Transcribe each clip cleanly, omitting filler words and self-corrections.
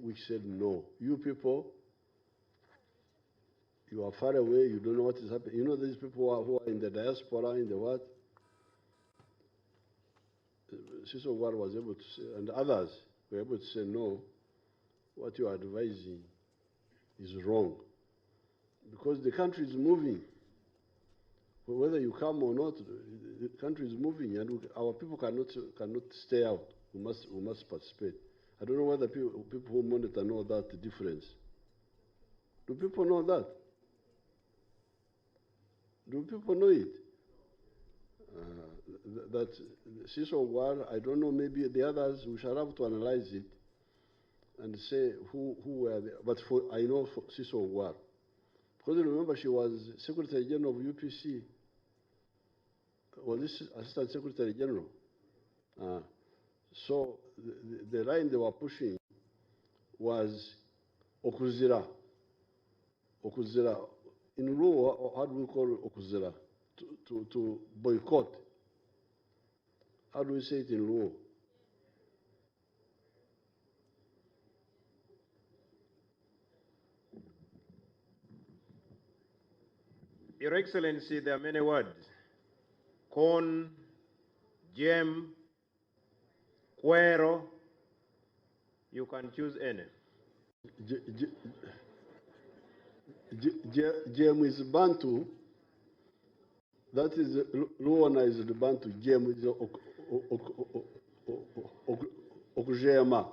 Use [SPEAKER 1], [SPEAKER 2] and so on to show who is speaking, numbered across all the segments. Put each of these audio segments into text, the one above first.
[SPEAKER 1] which said no. You people, you are far away, you don't know what is happening. You know these people who are in the diaspora, in the what? Cecilia Barbara was able to say, and others were able to say, no, what you are advising is wrong. Because the country is moving. Whether you come or not, the country is moving, and our people cannot stay out. We must participate. I don't know whether people who monitor know that difference. Do people know that? Do people know it? That Cecilia Ogwal, I don't know, maybe the others, we shall have to analyze it and say who were there. But I know for Cecilia Ogwal. Because remember, she was Secretary General of UPC. Was this Assistant Secretary General? So the line they were pushing was Okuzira. Okuzira. In Luo, how do we call Okuzira? To boycott. How do we say it in Luo?
[SPEAKER 2] Your Excellency, there are many words. Corn, gem, cuero. You can choose any.
[SPEAKER 1] Gem is Bantu. That is Luona is the Bantu. Gem is Okujema.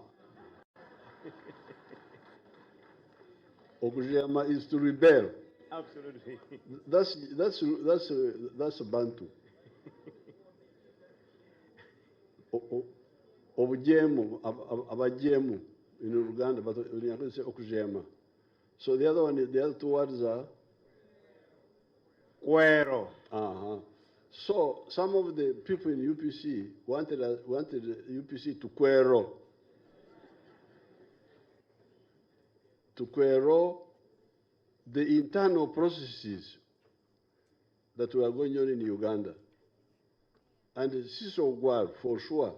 [SPEAKER 1] Okujema is to rebel.
[SPEAKER 2] Absolutely.
[SPEAKER 1] That's a Bantu. Obujemu, abajemu in Uganda, but when you say Okujema. So the other two words are
[SPEAKER 2] cuero.
[SPEAKER 1] So some of the people in UPC wanted UPC to cuero. To cuero the internal processes that were going on in Uganda. And Cecilia Ogwal, for sure,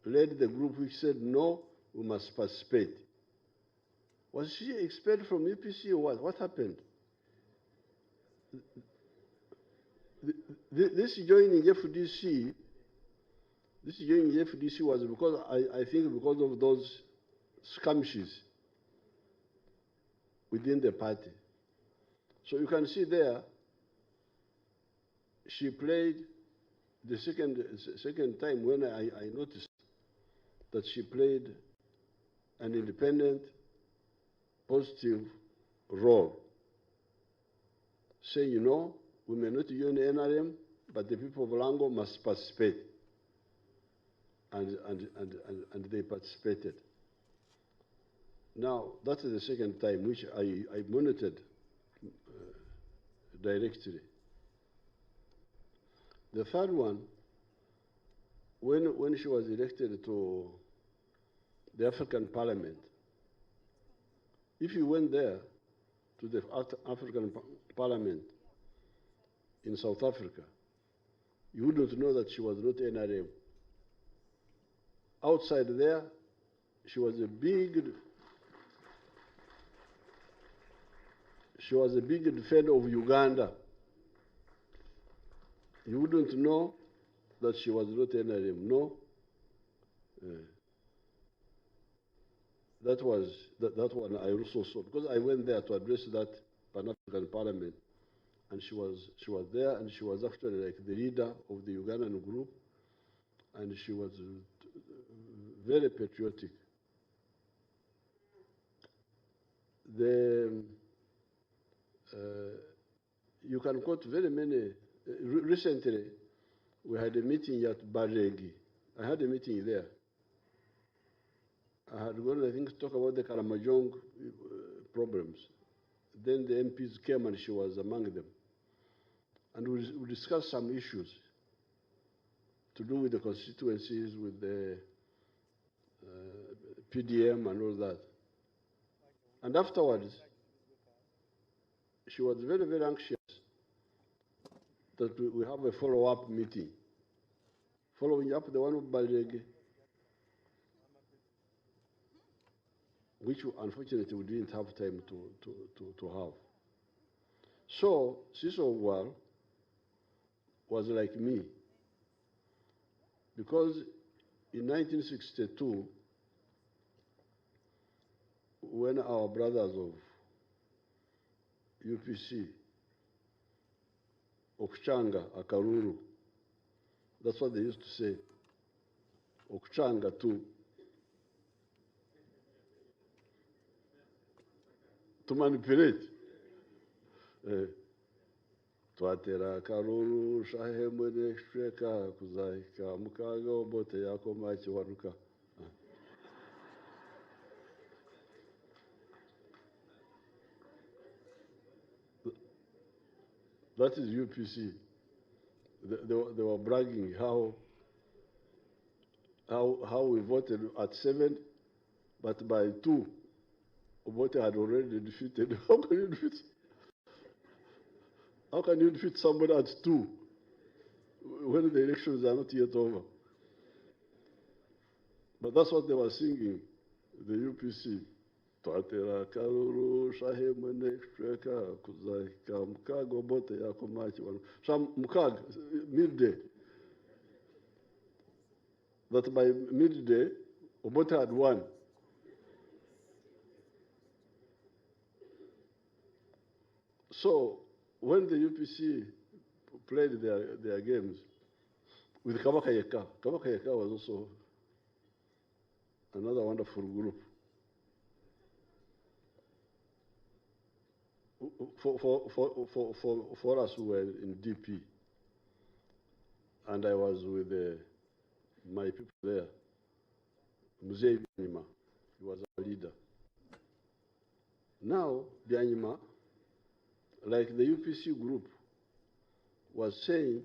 [SPEAKER 1] led the group which said, no, we must participate. Was she expelled from UPC or what? What happened? This joining FDC was because, I think, because of those skirmishes within the party. So you can see there, she played the second time when I noticed that she played an independent, positive role, saying, you know, we may not join the NRM, but the people of Lango must participate. And they participated. Now, that is the second time which I monitored directly. The third one, when she was elected to the African Parliament, if you went there to the African Parliament in South Africa, you wouldn't know that she was not NRM. Outside there, she was a big defender of Uganda. You wouldn't know that she was not NRM, no? That one I also saw, because I went there to address that Pan-African Parliament, and she was there, and she was actually like the leader of the Ugandan group, and she was very patriotic. You can quote very many. Recently, we had a meeting at Baregi. I had a meeting there. I had gone, I think, to talk about the Karamajong problems. Then the MPs came and she was among them. And we discussed some issues to do with the constituencies, with the PDM and all that. And afterwards, she was very, very anxious that we have a follow-up meeting. Following up the one of Baregi. which unfortunately we didn't have time to have. So Cecilia Ogwal was like me, because in 1962, when our brothers of UPC, Okuchanga, Akaruru, that's what they used to say, Okuchanga too, to manipulate. Twatera Akaruru, Shahemene, Shreka, Kuzaika, Mukago, Bote, Yakomachi, Waruka. That is UPC. They were bragging how we voted at 7, but by 2, Obote had already defeated. How can you defeat somebody at 2 when the elections are not yet over? But that's what they were singing, the UPC. Twatera Karuru, Shahemene, Shreka, Kuzaika, Mukago, Bote, Yakomachi, Sham Mukag, midday. That by midday, Obote had won. So when the UPC played their games with Kabaka Yeka was also another wonderful group. For us who were in DP, and I was with my people there, Museveni, he was our leader. Now, Byanyima, like the UPC group, was saying,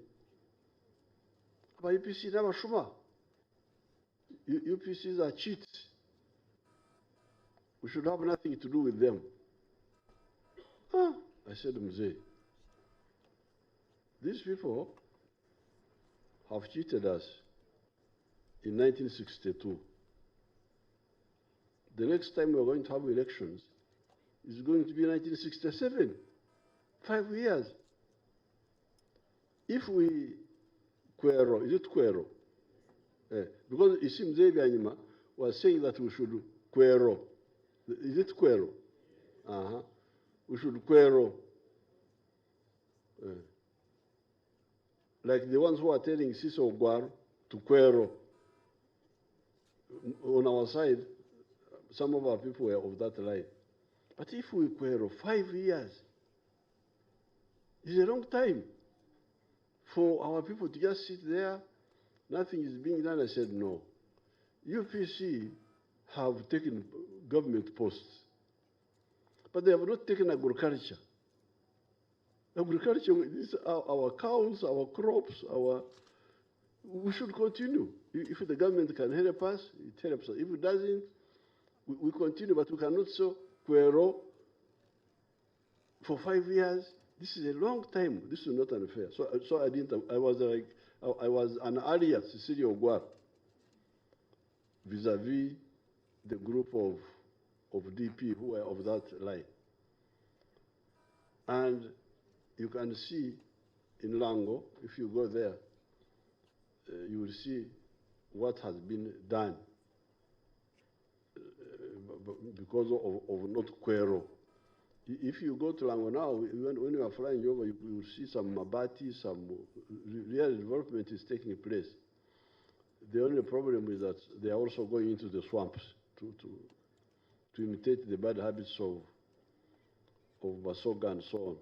[SPEAKER 1] but UPC never shuma. UPCs are cheats. We should have nothing to do with them. Huh? I said, Mzee, these people have cheated us in 1962. The next time we're going to have elections is going to be 1967. 5 years. If we quero, is it quero? Because it seems Byanyima was saying that we should quero. Is it quero? We should quero. Like the ones who are telling Cecilia Ogwal to quero. On our side, some of our people were of that line. But if we quero 5 years, it's a long time for our people to just sit there, nothing is being done. I said, no. UPC have taken government posts, but they have not taken agriculture. Agriculture is our cows, our crops, we should continue. If the government can help us, it helps us. If it doesn't, we continue, but we cannot so quero for 5 years. This is a long time. This is not unfair. So I was an ally, Cecilia Ogwal, vis-a-vis the group of DP who were of that line. And you can see in Lango, if you go there, you will see what has been done because of not quero. If you go to Lango now, when you are flying over, you will see some mabati, some real development is taking place. The only problem is that they are also going into the swamps to imitate the bad habits of Basoga and so on.